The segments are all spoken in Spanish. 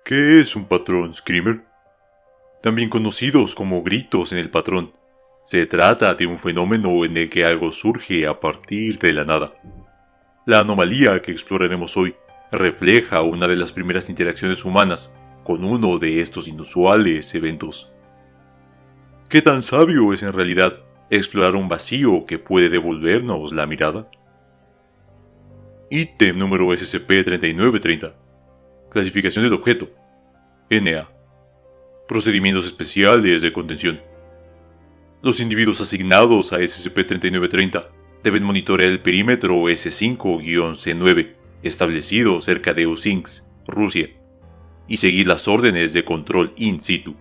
¿Qué es un patrón screamer? También conocidos como gritos en el patrón. Se trata de un fenómeno en el que algo surge a partir de la nada. La anomalía que exploraremos hoy refleja una de las primeras interacciones humanas con uno de estos inusuales eventos. ¿Qué tan sabio es en realidad explorar un vacío que puede devolvernos la mirada? Ítem número SCP-3930. Clasificación del objeto. NA. Procedimientos especiales de contención. Los individuos asignados a SCP-3930 deben monitorear el perímetro S5-C9 establecido cerca de Uzinsk, Rusia, y seguir las órdenes de control in situ.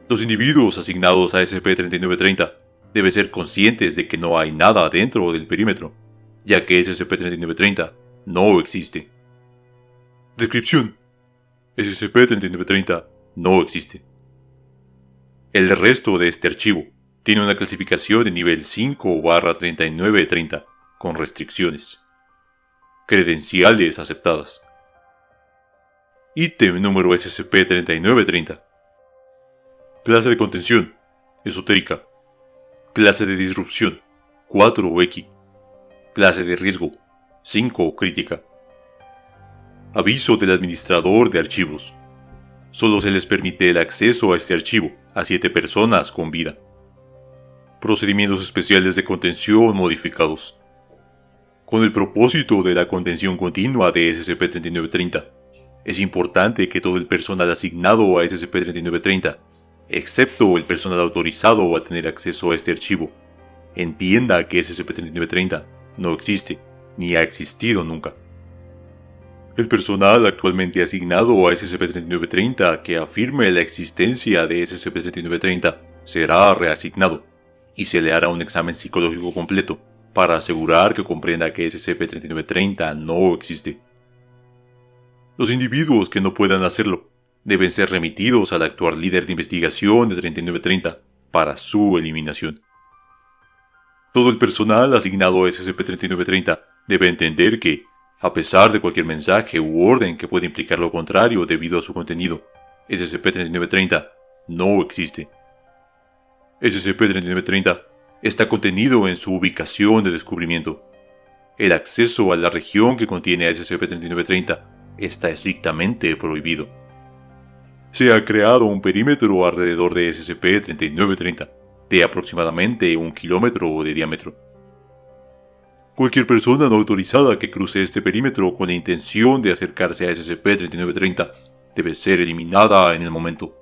Los individuos asignados a SCP-3930 deben ser conscientes de que no hay nada dentro del perímetro, ya que SCP-3930 no existe. Descripción: SCP-3930 no existe. El resto de este archivo tiene una clasificación de nivel 5/3930 con restricciones. Credenciales aceptadas. Ítem número SCP-3930. Clase de contención: esotérica. Clase de disrupción: 4X. Clase de riesgo: 5 crítica. Aviso del administrador de archivos. Solo se les permite el acceso a este archivo a 7 personas con vida. Procedimientos especiales de contención modificados. Con el propósito de la contención continua de SCP-3930, es importante que todo el personal asignado a SCP-3930, excepto el personal autorizado a tener acceso a este archivo, entienda que SCP-3930 no existe ni ha existido nunca. El personal actualmente asignado a SCP-3930 que afirme la existencia de SCP-3930 será reasignado y se le hará un examen psicológico completo para asegurar que comprenda que SCP-3930 no existe. Los individuos que no puedan hacerlo deben ser remitidos al actual líder de investigación de 3930 para su eliminación. Todo el personal asignado a SCP-3930 debe entender que, a pesar de cualquier mensaje u orden que pueda implicar lo contrario debido a su contenido, SCP-3930 no existe. SCP-3930 está contenido en su ubicación de descubrimiento. El acceso a la región que contiene a SCP-3930 está estrictamente prohibido. Se ha creado un perímetro alrededor de SCP-3930 de aproximadamente 1 kilómetro de diámetro. Cualquier persona no autorizada que cruce este perímetro con la intención de acercarse a SCP-3930 debe ser eliminada en el momento.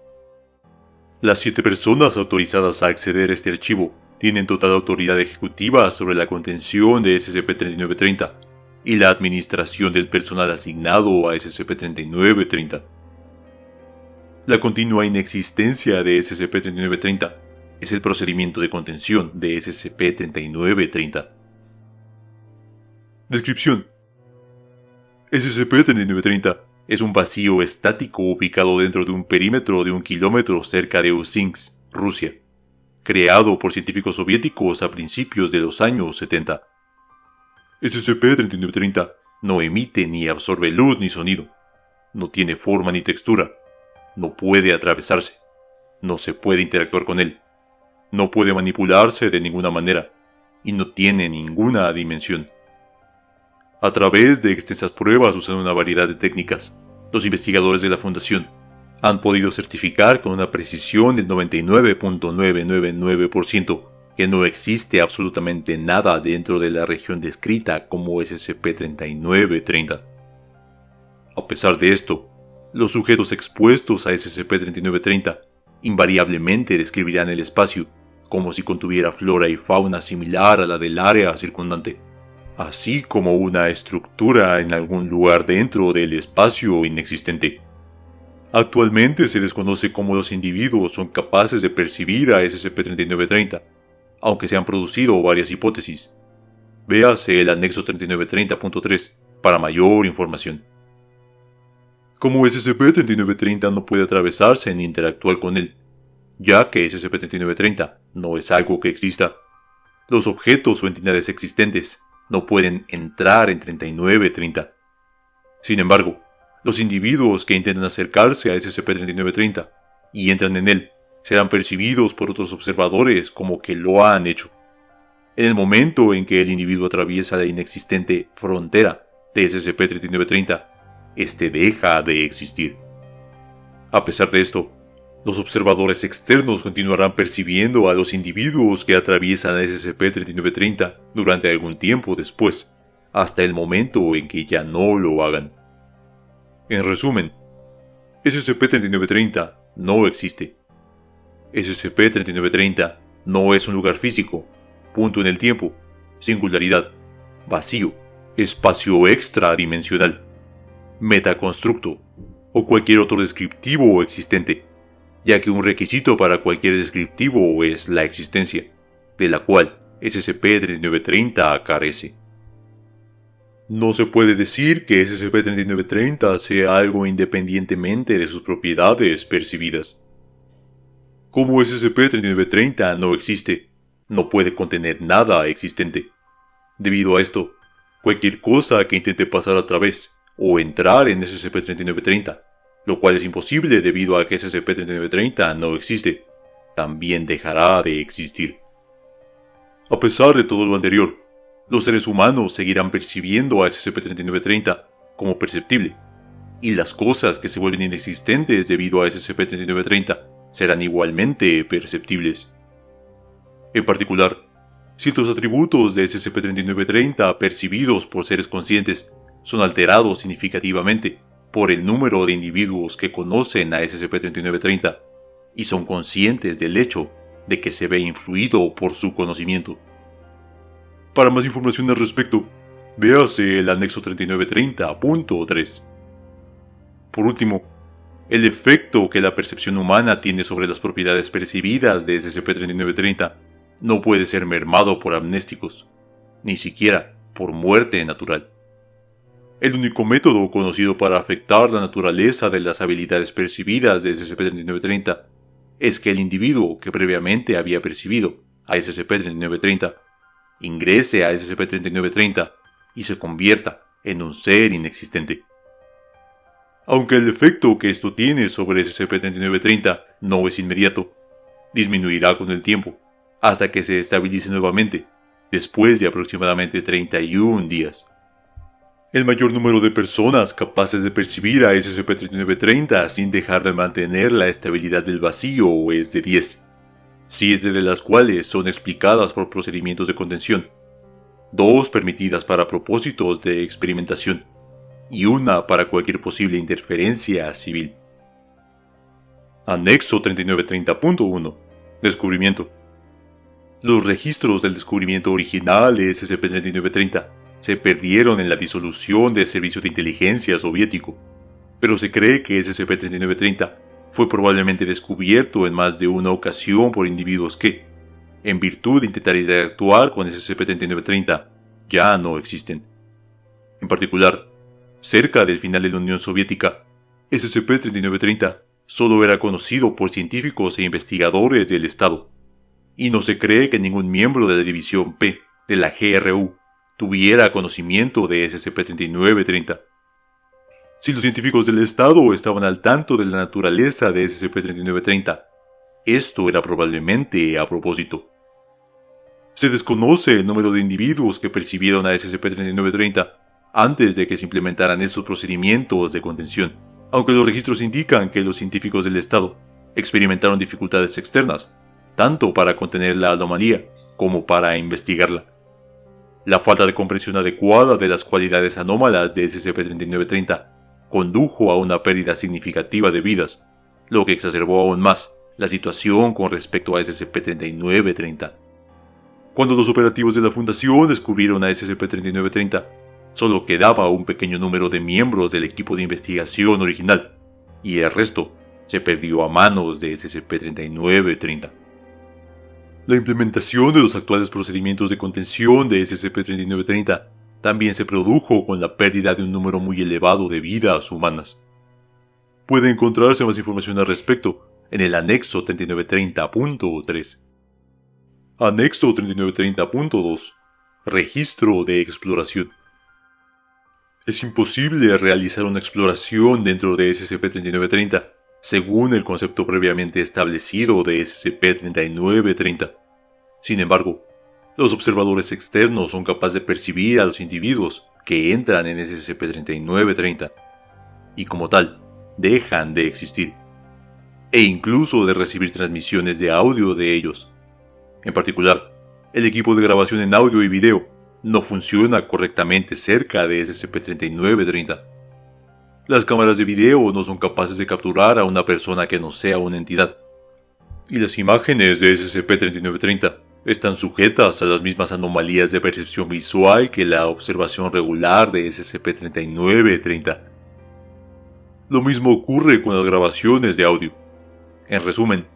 Las 7 personas autorizadas a acceder a este archivo tienen total autoridad ejecutiva sobre la contención de SCP-3930 y la administración del personal asignado a SCP-3930. La continua inexistencia de SCP-3930 es el procedimiento de contención de SCP-3930. Descripción: SCP-3930 es un vacío estático ubicado dentro de un perímetro de 1 kilómetro cerca de Uzinsk, Rusia, creado por científicos soviéticos a principios de los años 70. SCP-3930 no emite ni absorbe luz ni sonido, no tiene forma ni textura, no puede atravesarse, no se puede interactuar con él, no puede manipularse de ninguna manera y no tiene ninguna dimensión. A través de extensas pruebas usando una variedad de técnicas, los investigadores de la Fundación han podido certificar con una precisión del 99.999% que no existe absolutamente nada dentro de la región descrita como SCP-3930. A pesar de esto, los sujetos expuestos a SCP-3930 invariablemente describirán el espacio como si contuviera flora y fauna similar a la del área circundante, así como una estructura en algún lugar dentro del espacio inexistente. Actualmente se desconoce cómo los individuos son capaces de percibir a SCP-3930, aunque se han producido varias hipótesis. Véase el anexo 3930.3 para mayor información. Como SCP-3930 no puede atravesarse ni interactuar con él, ya que SCP-3930 no es algo que exista, los objetos o entidades existentes no pueden entrar en 3930. Sin embargo, Los individuos que intenten acercarse a SCP-3930 y entran en él serán percibidos por otros observadores como que lo han hecho. En el momento en que el individuo atraviesa la inexistente frontera de SCP-3930, este deja de existir. A pesar de esto, los observadores externos continuarán percibiendo a los individuos que atraviesan a SCP-3930 durante algún tiempo después, hasta el momento en que ya no lo hagan. En resumen, SCP-3930 no existe. SCP-3930 no es un lugar físico, punto en el tiempo, singularidad, vacío, espacio extradimensional, metaconstructo o cualquier otro descriptivo existente, ya que un requisito para cualquier descriptivo es la existencia, de la cual SCP-3930 carece. No se puede decir que SCP-3930 sea algo independientemente de sus propiedades percibidas. Como SCP-3930 no existe, no puede contener nada existente. Debido a esto, cualquier cosa que intente pasar a través o entrar en SCP-3930, lo cual es imposible debido a que SCP-3930 no existe, también dejará de existir. A pesar de todo lo anterior, los seres humanos seguirán percibiendo a SCP-3930 como perceptible, y las cosas que se vuelven inexistentes debido a SCP-3930 serán igualmente perceptibles. En particular, ciertos atributos de SCP-3930 percibidos por seres conscientes son alterados significativamente por el número de individuos que conocen a SCP-3930 y son conscientes del hecho de que se ve influido por su conocimiento. Para más información al respecto, véase el anexo 3930.3. Por último, el efecto que la percepción humana tiene sobre las propiedades percibidas de SCP-3930 no puede ser mermado por amnésticos, ni siquiera por muerte natural. El único método conocido para afectar la naturaleza de las habilidades percibidas de SCP-3930 es que el individuo que previamente había percibido a SCP-3930 ingrese a SCP-3930 y se convierta en un ser inexistente. Aunque el efecto que esto tiene sobre SCP-3930 no es inmediato, disminuirá con el tiempo, hasta que se estabilice nuevamente, después de aproximadamente 31 días. El mayor número de personas capaces de percibir a SCP-3930 sin dejar de mantener la estabilidad del vacío es de 10, 7 de las cuales son explicadas por procedimientos de contención, 2 permitidas para propósitos de experimentación, y una para cualquier posible interferencia civil. Anexo 3930.1. Descubrimiento. Los registros del descubrimiento original de SCP-3930 se perdieron en la disolución del servicio de inteligencia soviético, pero se cree que SCP-3930 fue probablemente descubierto en más de una ocasión por individuos que, en virtud de intentar interactuar con SCP-3930, ya no existen. En particular, cerca del final de la Unión Soviética, SCP-3930 solo era conocido por científicos e investigadores del Estado, y no se cree que ningún miembro de la División P de la GRU tuviera conocimiento de SCP-3930. Si los científicos del Estado estaban al tanto de la naturaleza de SCP-3930, esto era probablemente a propósito. Se desconoce el número de individuos que percibieron a SCP-3930 antes de que se implementaran estos procedimientos de contención, aunque los registros indican que los científicos del Estado experimentaron dificultades externas, tanto para contener la anomalía como para investigarla. La falta de comprensión adecuada de las cualidades anómalas de SCP-3930 condujo a una pérdida significativa de vidas, lo que exacerbó aún más la situación con respecto a SCP-3930. Cuando los operativos de la Fundación descubrieron a SCP-3930, solo quedaba un pequeño número de miembros del equipo de investigación original, y el resto se perdió a manos de SCP-3930. La implementación de los actuales procedimientos de contención de SCP-3930 también se produjo con la pérdida de un número muy elevado de vidas humanas. Puede encontrarse más información al respecto en el anexo 3930.3. Anexo 3930.2. Registro de exploración. Es imposible realizar una exploración dentro de SCP-3930, según el concepto previamente establecido de SCP-3930. Sin embargo, los observadores externos son capaces de percibir a los individuos que entran en SCP-3930, y como tal, dejan de existir, e incluso de recibir transmisiones de audio de ellos. En particular, el equipo de grabación en audio y video no funciona correctamente cerca de SCP-3930. Las cámaras de video no son capaces de capturar a una persona que no sea una entidad, y las imágenes de SCP-3930 están sujetas a las mismas anomalías de percepción visual que la observación regular de SCP-3930. Lo mismo ocurre con las grabaciones de audio. En resumen,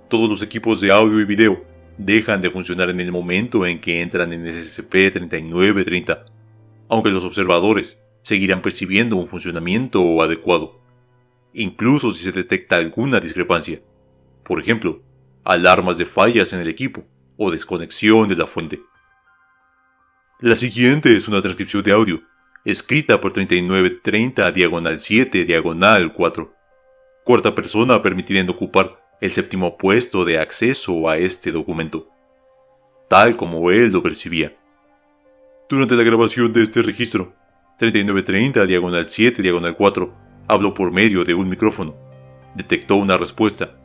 todos los equipos de audio y video dejan de funcionar en el momento en que entran en SCP-3930, aunque los observadores seguirán percibiendo un funcionamiento adecuado, incluso si se detecta alguna discrepancia. Por ejemplo, alarmas de fallas en el equipo o desconexión de la fuente. La siguiente es una transcripción de audio, escrita por 3930-7-4. Cuarta persona permitida en ocupar el séptimo puesto de acceso a este documento, tal como él lo percibía. Durante la grabación de este registro, 3930-7-4 habló por medio de un micrófono, detectó una respuesta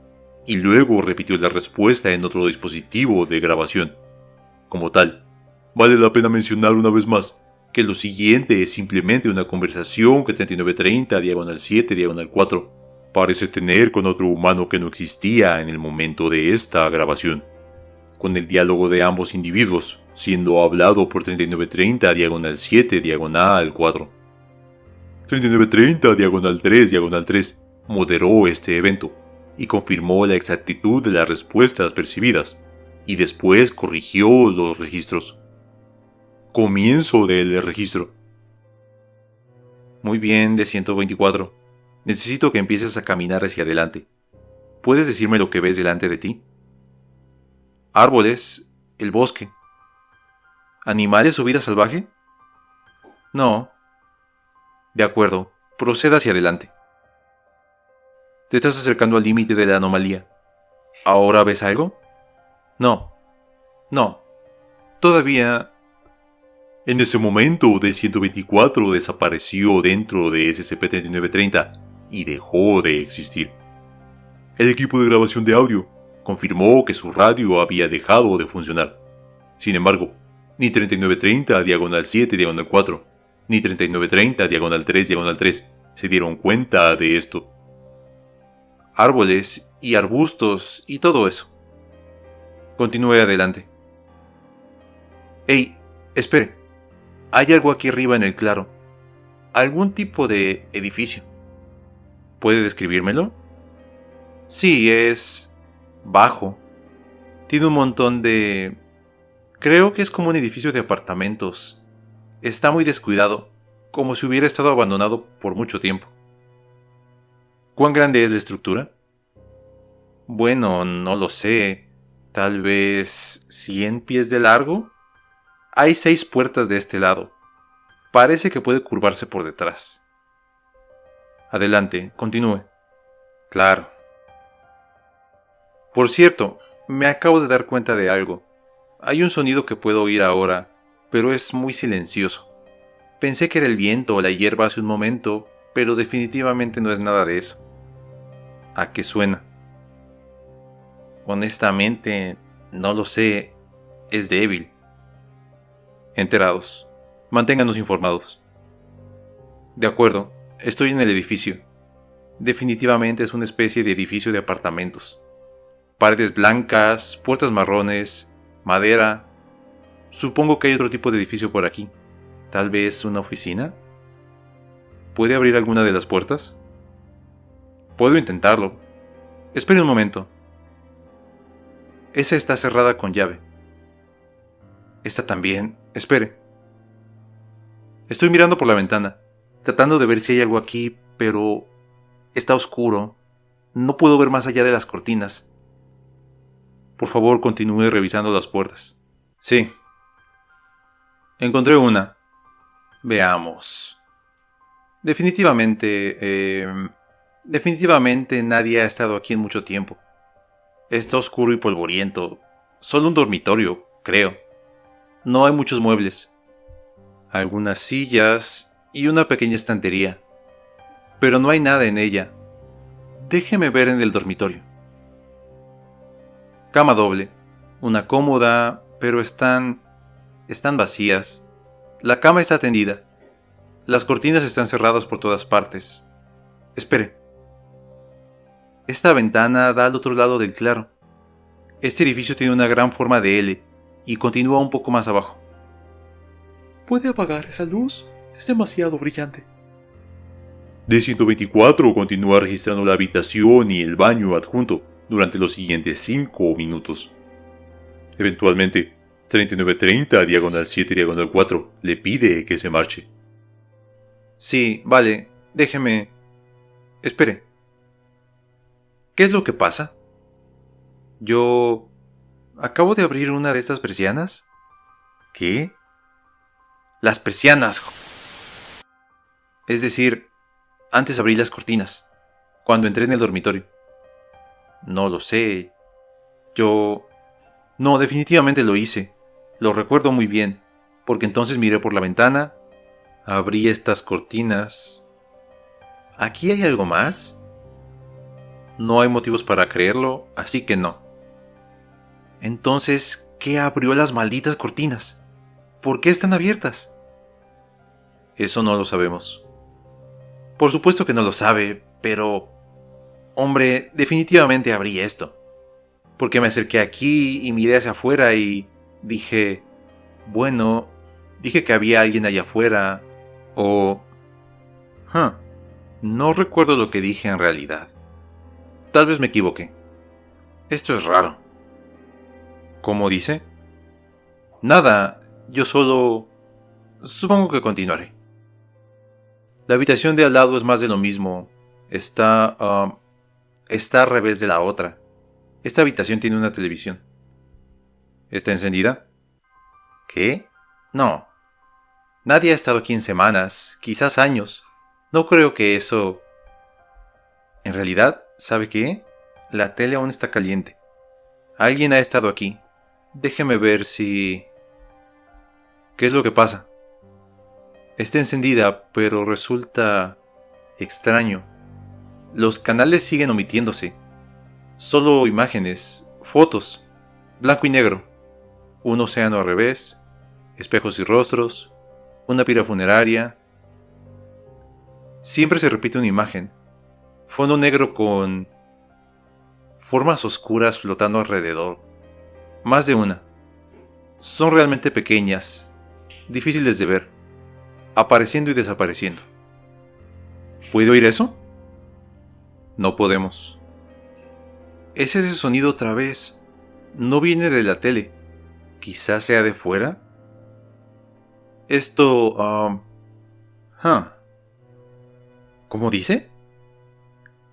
y luego repitió la respuesta en otro dispositivo de grabación. Como tal, vale la pena mencionar una vez más que lo siguiente es simplemente una conversación que 3930-7-4 parece tener con otro humano que no existía en el momento de esta grabación, con el diálogo de ambos individuos siendo hablado por 3930-7-4. 3930-3-3 moderó este evento y confirmó la exactitud de las respuestas percibidas, y después corrigió los registros. Comienzo del registro. Muy bien, de 124. Necesito que empieces a caminar hacia adelante. ¿Puedes decirme lo que ves delante de ti? Árboles, el bosque. ¿Animales o vida salvaje? No. De acuerdo, proceda hacia adelante. Te estás acercando al límite de la anomalía. ¿Ahora ves algo? No. No. Todavía... En ese momento, D-124 desapareció dentro de SCP-3930 y dejó de existir. El equipo de grabación de audio confirmó que su radio había dejado de funcionar. Sin embargo, ni 3930-7-4, ni 3930-3-3 se dieron cuenta de esto. Árboles y arbustos y todo eso. Continúe adelante. ¡Ey! Espere. Hay algo aquí arriba en el claro. Algún tipo de edificio. ¿Puede describírmelo? Sí, es... bajo. Tiene un montón de... Creo que es como un edificio de apartamentos. Está muy descuidado, como si hubiera estado abandonado por mucho tiempo. ¿Cuán grande es la estructura? Bueno, no lo sé. Tal vez 100 pies de largo. Hay 6 puertas de este lado. Parece que puede curvarse por detrás. Adelante, continúe. Claro. Por cierto, me acabo de dar cuenta de algo. Hay un sonido que puedo oír ahora, pero es muy silencioso. Pensé que era el viento o la hierba hace un momento, pero definitivamente no es nada de eso. ¿A qué suena? Honestamente, no lo sé. Es débil. Enterados. Manténganos informados. De acuerdo, estoy en el edificio. Definitivamente es una especie de edificio de apartamentos. Paredes blancas, puertas marrones, madera. Supongo que hay otro tipo de edificio por aquí. ¿Tal vez una oficina? ¿Puede abrir alguna de las puertas? Puedo intentarlo. Espere un momento. Esa está cerrada con llave. Esta también. Espere. Estoy mirando por la ventana, tratando de ver si hay algo aquí, pero está oscuro. No puedo ver más allá de las cortinas. Por favor, continúe revisando las puertas. Sí. Encontré una. Veamos. Definitivamente nadie ha estado aquí en mucho tiempo. Está oscuro y polvoriento. Solo un dormitorio, creo. No hay muchos muebles. Algunas sillas y una pequeña estantería. Pero no hay nada en ella. Déjeme ver en el dormitorio. Cama doble. Una cómoda, pero están vacías. La cama está tendida. Las cortinas están cerradas por todas partes. Espere. Esta ventana da al otro lado del claro. Este edificio tiene una gran forma de L y continúa un poco más abajo. ¿Puede apagar esa luz? Es demasiado brillante. D124 continúa registrando la habitación y el baño adjunto durante los siguientes 5 minutos. Eventualmente, 3930 diagonal 7 diagonal 4 le pide que se marche. Sí, vale, déjeme... Espere. ¿Qué es lo que pasa? Yo... acabo de abrir una de estas persianas. ¿Qué? Las persianas. Es decir, antes abrí las cortinas, cuando entré en el dormitorio. No lo sé. No, definitivamente lo hice. Lo recuerdo muy bien, porque entonces miré por la ventana, abrí estas cortinas. ¿Aquí hay algo más? No hay motivos para creerlo, así que no. Entonces, ¿qué abrió las malditas cortinas? ¿Por qué están abiertas? Eso no lo sabemos. Por supuesto que no lo sabe, pero... Hombre, definitivamente abrí esto. Porque me acerqué aquí y miré hacia afuera y dije... Bueno, dije que había alguien allá afuera. O... No recuerdo lo que dije en realidad. Tal vez me equivoqué. Esto es raro. ¿Cómo dice? Nada, yo solo... Supongo que continuaré. La habitación de al lado es más de lo mismo. Está al revés de la otra. Esta habitación tiene una televisión. ¿Está encendida? ¿Qué? No. Nadie ha estado aquí en semanas, quizás años. No creo que eso... En realidad, ¿sabe qué? La tele aún está caliente. Alguien ha estado aquí. Déjeme ver si... ¿Qué es lo que pasa? Está encendida, pero resulta extraño. Los canales siguen omitiéndose. Solo imágenes, fotos, blanco y negro. Un océano al revés, espejos y rostros, una pira funeraria. Siempre se repite una imagen. Fondo negro con formas oscuras flotando alrededor. Más de una. Son realmente pequeñas, difíciles de ver, apareciendo y desapareciendo. ¿Puede oír eso? No podemos. ¿Es ese sonido otra vez? No viene de la tele. ¿Quizás sea de fuera? Esto... ¿Cómo dice?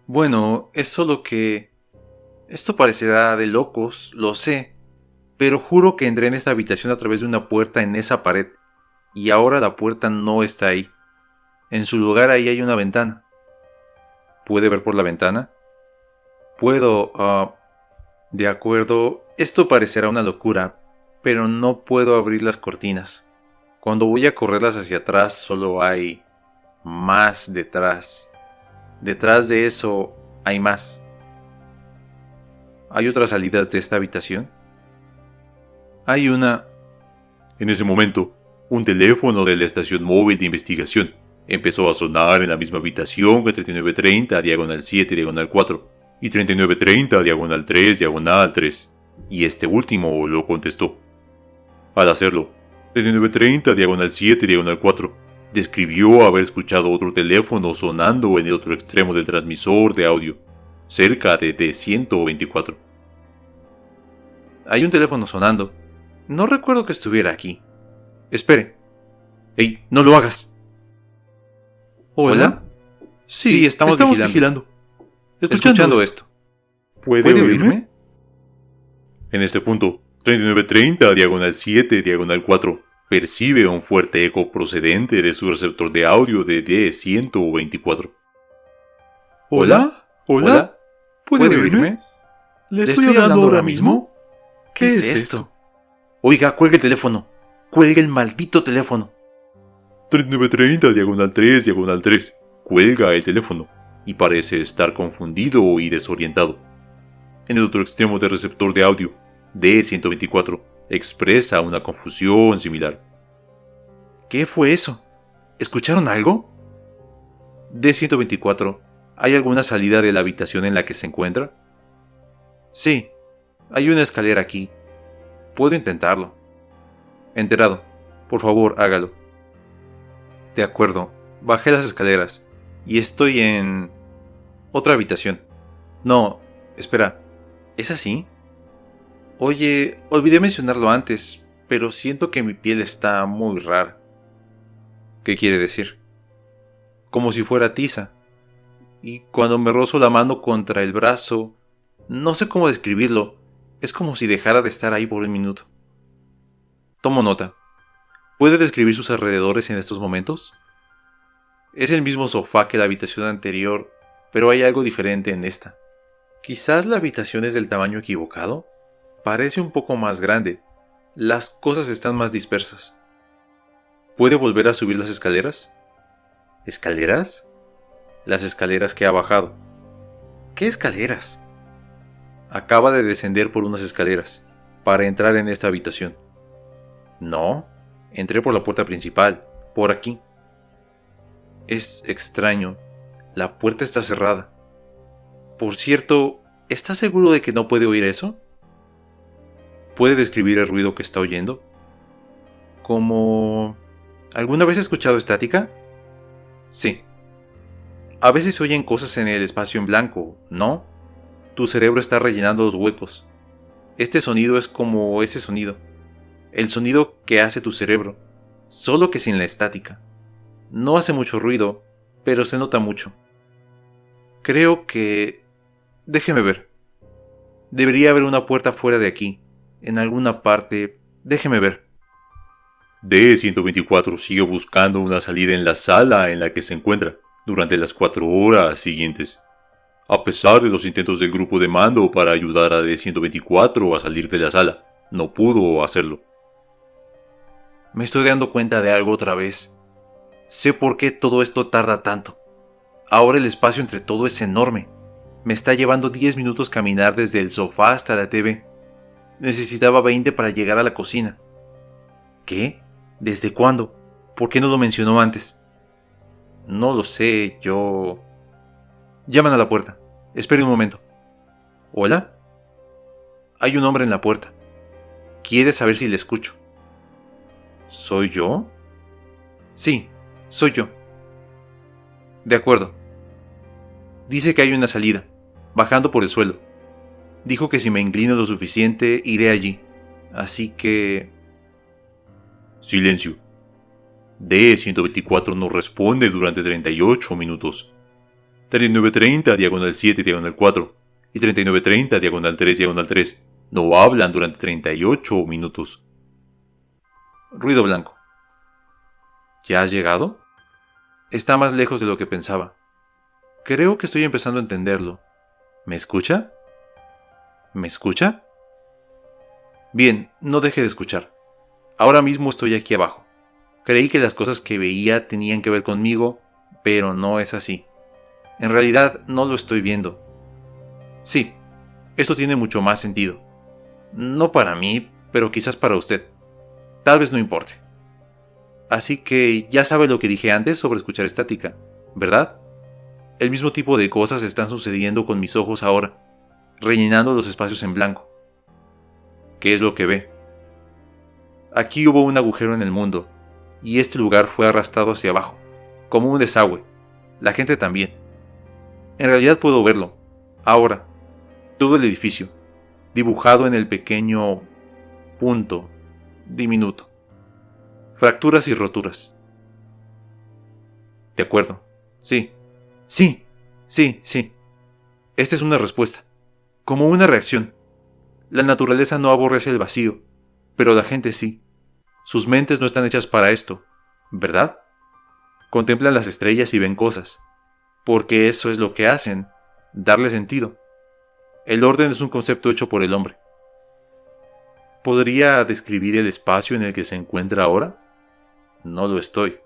Bueno, es solo que... Esto parecerá de locos, lo sé, pero juro que entré en esta habitación a través de una puerta en esa pared, y ahora la puerta no está ahí. En su lugar ahí hay una ventana. ¿Puede ver por la ventana? Puedo... De acuerdo, esto parecerá una locura, pero no puedo abrir las cortinas. Cuando voy a correrlas hacia atrás solo hay... más detrás. Detrás de eso hay más. ¿Hay otras salidas de esta habitación? Hay una... En ese momento, un teléfono de la estación móvil de investigación empezó a sonar en la misma habitación que 3930 diagonal 7 diagonal 4 y 3930 diagonal 3 diagonal 3, y este último lo contestó. Al hacerlo, 3930 diagonal 7 diagonal 4 describió haber escuchado otro teléfono sonando en el otro extremo del transmisor de audio, cerca de D124. Hay un teléfono sonando. No recuerdo que estuviera aquí. Espere. ¡Ey! ¡No lo hagas! ¿Hola? Sí, estamos vigilando. Escuchando esto. ¿Puede oírme? En este punto, 3930 diagonal 7 diagonal 4 percibe un fuerte eco procedente de su receptor de audio de D124. ¿Hola? ¿Hola? ¿Puede oírme? ¿Le estoy hablando ahora mismo? ¿Qué es esto? Oiga, cuelgue el teléfono. Cuelgue el maldito teléfono. 3930 diagonal 3 diagonal 3. Cuelga el teléfono y parece estar confundido y desorientado. En el otro extremo del receptor de audio, D124 expresa una confusión similar. ¿Qué fue eso? ¿Escucharon algo? D124, ¿hay alguna salida de la habitación en la que se encuentra? Sí, hay una escalera aquí. Puedo intentarlo. Enterado, por favor, hágalo. De acuerdo, bajé las escaleras y estoy en otra habitación. No, espera, ¿es así? Oye, olvidé mencionarlo antes, pero siento que mi piel está muy rara. ¿Qué quiere decir? Como si fuera tiza. Y cuando me rozo la mano contra el brazo, no sé cómo describirlo, es como si dejara de estar ahí por un minuto. Tomo nota. ¿Puede describir sus alrededores en estos momentos? Es el mismo sofá que la habitación anterior, pero hay algo diferente en esta. Quizás la habitación es del tamaño equivocado. Parece un poco más grande. Las cosas están más dispersas. ¿Puede volver a subir las escaleras? ¿Escaleras? Las escaleras que ha bajado. ¿Qué escaleras? Acaba de descender por unas escaleras para entrar en esta habitación. No, entré por la puerta principal, por aquí. Es extraño. La puerta está cerrada. Por cierto, ¿está seguro de que no puede oír eso? ¿Puede describir el ruido que está oyendo? ¿Como... ¿Alguna vez ha escuchado estática? Sí. A veces se oyen cosas en el espacio en blanco, ¿no? Tu cerebro está rellenando los huecos. Este sonido es como ese sonido. El sonido que hace tu cerebro, solo que sin la estática. No hace mucho ruido, pero se nota mucho. Creo que... Déjeme ver. Debería haber una puerta fuera de aquí, en alguna parte. Déjeme ver. D124 sigue buscando una salida en la sala en la que se encuentra durante las 4 horas siguientes. A pesar de los intentos del grupo de mando para ayudar a D124 a salir de la sala, no pudo hacerlo. Me estoy dando cuenta de algo otra vez. Sé por qué todo esto tarda tanto. Ahora el espacio entre todo es enorme. Me está llevando 10 minutos caminar desde el sofá hasta la TV. Necesitaba 20 para llegar a la cocina. ¿Qué? ¿Desde cuándo? ¿Por qué no lo mencionó antes? No lo sé, yo... Llaman a la puerta. Espere un momento. ¿Hola? Hay un hombre en la puerta. Quiere saber si le escucho. ¿Soy yo? Sí, soy yo. De acuerdo. Dice que hay una salida, bajando por el suelo. Dijo que si me inclino lo suficiente, iré allí. Así que... Silencio. D124 no responde durante 38 minutos. 3930 diagonal 7 diagonal 4 y 3930 diagonal 3 diagonal 3 no hablan durante 38 minutos. Ruido blanco. ¿Ya has llegado? Está más lejos de lo que pensaba. Creo que estoy empezando a entenderlo. ¿Me escucha? ¿Me escucha? Bien, no deje de escuchar. Ahora mismo estoy aquí abajo. Creí que las cosas que veía tenían que ver conmigo, pero no es así. En realidad no lo estoy viendo. Sí, esto tiene mucho más sentido. No para mí, pero quizás para usted. Tal vez no importe. Así que ya sabe lo que dije antes sobre escuchar estática, ¿verdad? El mismo tipo de cosas están sucediendo con mis ojos ahora, rellenando los espacios en blanco. ¿Qué es lo que ve? Aquí hubo un agujero en el mundo, y este lugar fue arrastrado hacia abajo, como un desagüe. La gente también. En realidad puedo verlo, ahora, todo el edificio, dibujado en el pequeño punto diminuto. Fracturas y roturas. De acuerdo. Sí. Sí. Sí. Sí. Esta es una respuesta. Como una reacción. La naturaleza no aborrece el vacío, pero la gente sí. Sus mentes no están hechas para esto, ¿verdad? Contemplan las estrellas y ven cosas, porque eso es lo que hacen, darle sentido. El orden es un concepto hecho por el hombre. ¿Podría describir el espacio en el que se encuentra ahora? No lo estoy.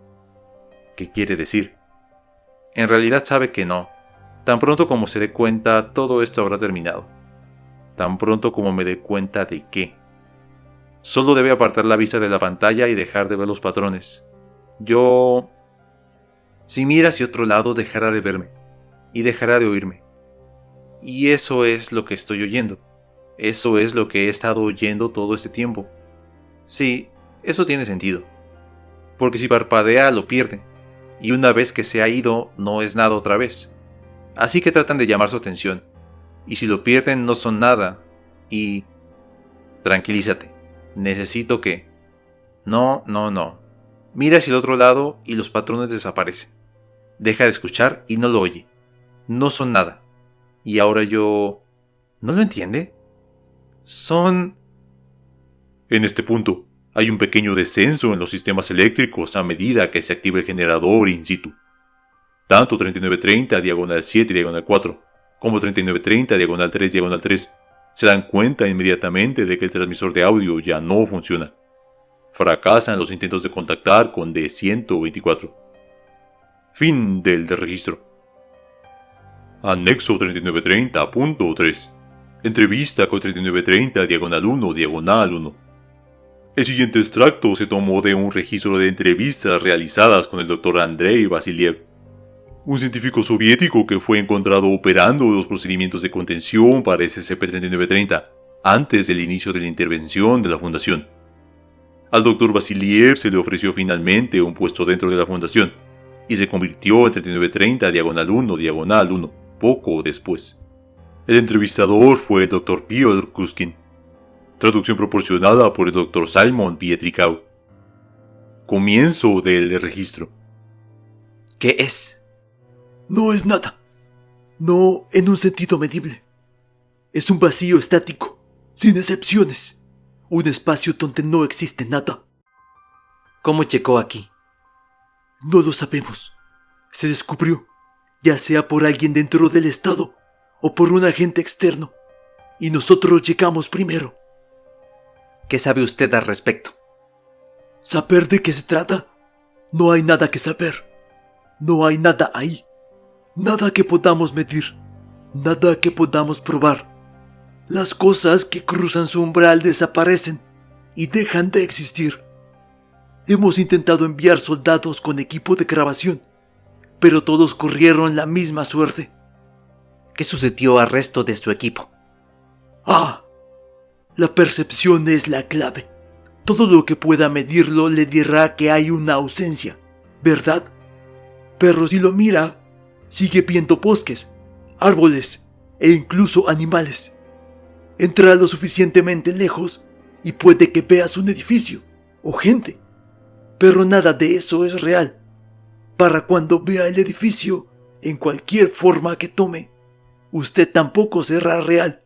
¿Qué quiere decir? En realidad sabe que no. Tan pronto como se dé cuenta, todo esto habrá terminado. Tan pronto como me dé cuenta de qué. Solo debe apartar la vista de la pantalla y dejar de ver los patrones. Si mira hacia otro lado, dejará de verme. Y dejará de oírme. Y eso es lo que estoy oyendo. Eso es lo que he estado oyendo todo este tiempo. Sí, eso tiene sentido. Porque si parpadea, lo pierde. Y una vez que se ha ido, no es nada otra vez. Así que tratan de llamar su atención. Y si lo pierden, no son nada. Y... Tranquilízate. Necesito que... No. Mira hacia el otro lado y los patrones desaparecen. Deja de escuchar y no lo oye. No son nada. Y ahora yo... ¿No lo entiende? Son... En este punto, hay un pequeño descenso en los sistemas eléctricos a medida que se activa el generador in situ. Tanto 3930 diagonal 7 diagonal 4 como 3930 diagonal 3 diagonal 3 se dan cuenta inmediatamente de que el transmisor de audio ya no funciona. Fracasan los intentos de contactar con D124. Fin del registro. Anexo 3930.3. Entrevista con 3930 diagonal 1 diagonal 1. El siguiente extracto se tomó de un registro de entrevistas realizadas con el Dr. Andrei Vasiliev, un científico soviético que fue encontrado operando los procedimientos de contención para SCP-3930 antes del inicio de la intervención de la Fundación. Al Dr. Vasiliev se le ofreció finalmente un puesto dentro de la Fundación y se convirtió en 3930 diagonal 1 diagonal 1 poco después. El entrevistador fue el Dr. Piotr Kuskin. Traducción proporcionada por el Dr. Simon Pietrikau. Comienzo del registro. ¿Qué es? No es nada. No en un sentido medible. Es un vacío estático, sin excepciones. Un espacio donde no existe nada. ¿Cómo llegó aquí? No lo sabemos. Se descubrió, ya sea por alguien dentro del Estado o por un agente externo. Y nosotros llegamos primero. ¿Qué sabe usted al respecto? ¿Saber de qué se trata? No hay nada que saber. No hay nada ahí. Nada que podamos medir. Nada que podamos probar. Las cosas que cruzan su umbral desaparecen y dejan de existir. Hemos intentado enviar soldados con equipo de grabación, pero todos corrieron la misma suerte. ¿Qué sucedió al resto de su equipo? La percepción es la clave. Todo lo que pueda medirlo le dirá que hay una ausencia, ¿verdad? Pero si lo mira, sigue viendo bosques, árboles e incluso animales. Entra lo suficientemente lejos y puede que veas un edificio o gente. Pero nada de eso es real. Para cuando vea el edificio, en cualquier forma que tome, usted tampoco será real.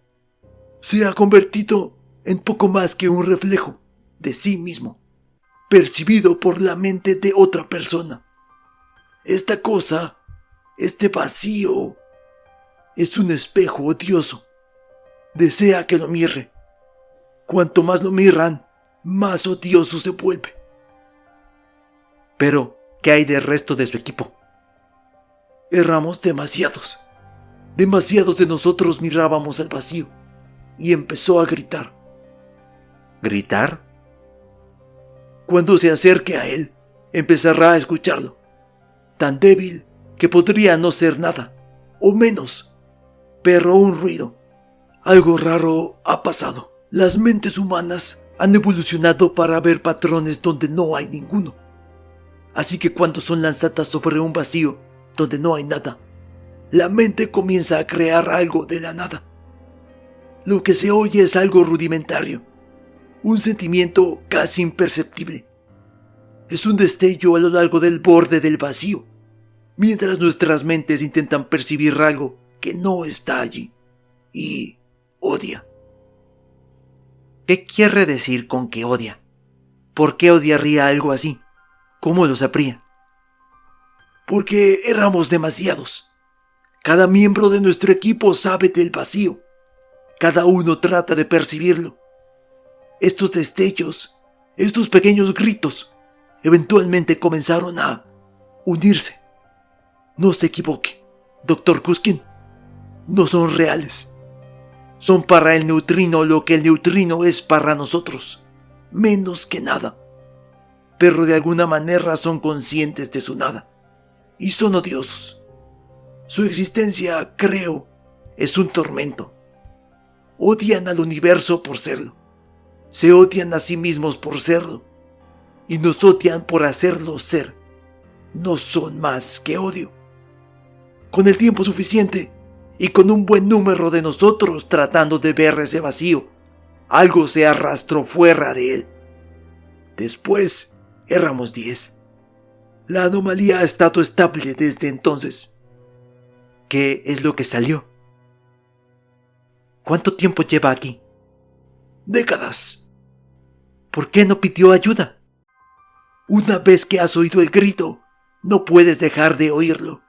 Se ha convertido en poco más que un reflejo de sí mismo, percibido por la mente de otra persona. Esta cosa, este vacío, es un espejo odioso. Desea que lo mire. Cuanto más lo miran, más odioso se vuelve. Pero, ¿qué hay del resto de su equipo? Éramos demasiados. Demasiados de nosotros mirábamos al vacío y empezó a gritar. ¿Gritar? Cuando se acerque a él, empezará a escucharlo. Tan débil que podría no ser nada, o menos, pero un ruido. Algo raro ha pasado. Las mentes humanas han evolucionado para ver patrones donde no hay ninguno. Así que cuando son lanzadas sobre un vacío donde no hay nada, la mente comienza a crear algo de la nada. Lo que se oye es algo rudimentario, un sentimiento casi imperceptible. Es un destello a lo largo del borde del vacío, mientras nuestras mentes intentan percibir algo que no está allí y odia. ¿Qué quiere decir con que odia? ¿Por qué odiaría algo así? ¿Cómo lo sabría? Porque éramos demasiados. Cada miembro de nuestro equipo sabe del vacío. Cada uno trata de percibirlo. Estos destellos, estos pequeños gritos, eventualmente comenzaron a unirse. No se equivoque, Dr. Kuskin. No son reales. Son para el neutrino lo que el neutrino es para nosotros. Menos que nada. Pero de alguna manera son conscientes de su nada. Y son odiosos. Su existencia, creo, es un tormento. Odian al universo por serlo. Se odian a sí mismos por serlo. Y nos odian por hacerlo ser. No son más que odio. Con el tiempo suficiente y con un buen número de nosotros tratando de ver ese vacío, algo se arrastró fuera de él. Después éramos 10. La anomalía ha estado estable desde entonces. ¿Qué es lo que salió? ¿Cuánto tiempo lleva aquí? Décadas. ¿Por qué no pidió ayuda? Una vez que has oído el grito, no puedes dejar de oírlo.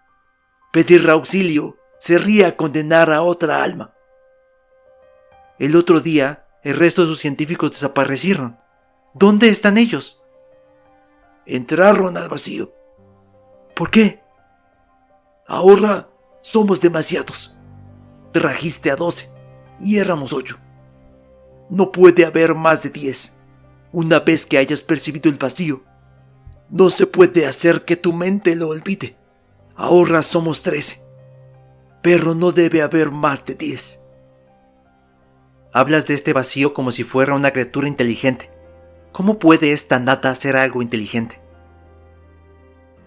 Pedir auxilio sería condenar a otra alma. El otro día, el resto de sus científicos desaparecieron. ¿Dónde están ellos? Entraron al vacío. ¿Por qué? Ahora somos demasiados. Trajiste a 12 y éramos 8. No puede haber más de 10. Una vez que hayas percibido el vacío, no se puede hacer que tu mente lo olvide. Ahora somos 13. Pero no debe haber más de 10. Hablas de este vacío como si fuera una criatura inteligente. ¿Cómo puede esta nata hacer algo inteligente?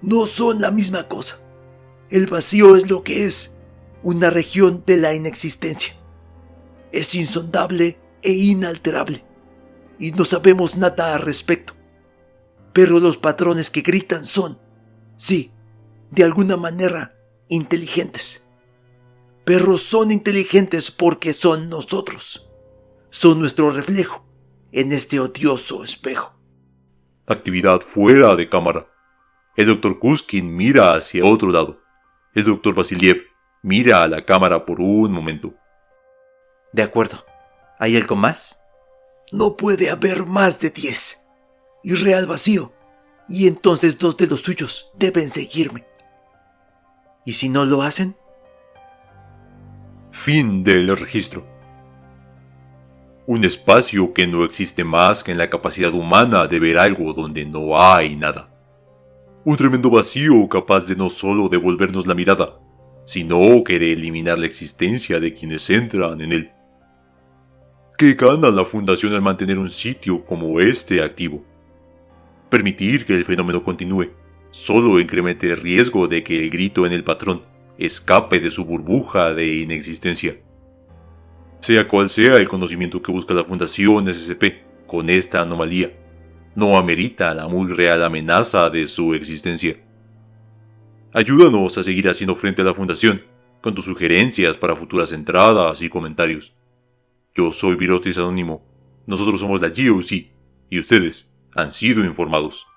No son la misma cosa. El vacío es lo que es, una región de la inexistencia. Es insondable e inalterable, y no sabemos nada al respecto. Pero los patrones que gritan son, sí, de alguna manera, inteligentes. Pero son inteligentes porque son nosotros. Son nuestro reflejo en este odioso espejo. Actividad fuera de cámara. El Dr. Kuskin mira hacia otro lado. El Dr. Vasiliev mira a la cámara por un momento. De acuerdo. ¿Hay algo más? No puede haber más de 10. Irreal vacío. Y entonces 2 de los suyos deben seguirme. ¿Y si no lo hacen? Fin del registro. Un espacio que no existe más que en la capacidad humana de ver algo donde no hay nada. Un tremendo vacío capaz de no solo devolvernos la mirada, sino que de eliminar la existencia de quienes entran en él. ¿Qué gana la Fundación al mantener un sitio como este activo? Permitir que el fenómeno continúe solo incremente el riesgo de que el grito en el patrón escape de su burbuja de inexistencia. Sea cual sea el conocimiento que busca la Fundación SCP con esta anomalía, no amerita la muy real amenaza de su existencia. Ayúdanos a seguir haciendo frente a la Fundación con tus sugerencias para futuras entradas y comentarios. Yo soy Virotis Anónimo, nosotros somos la GOC y ustedes han sido informados.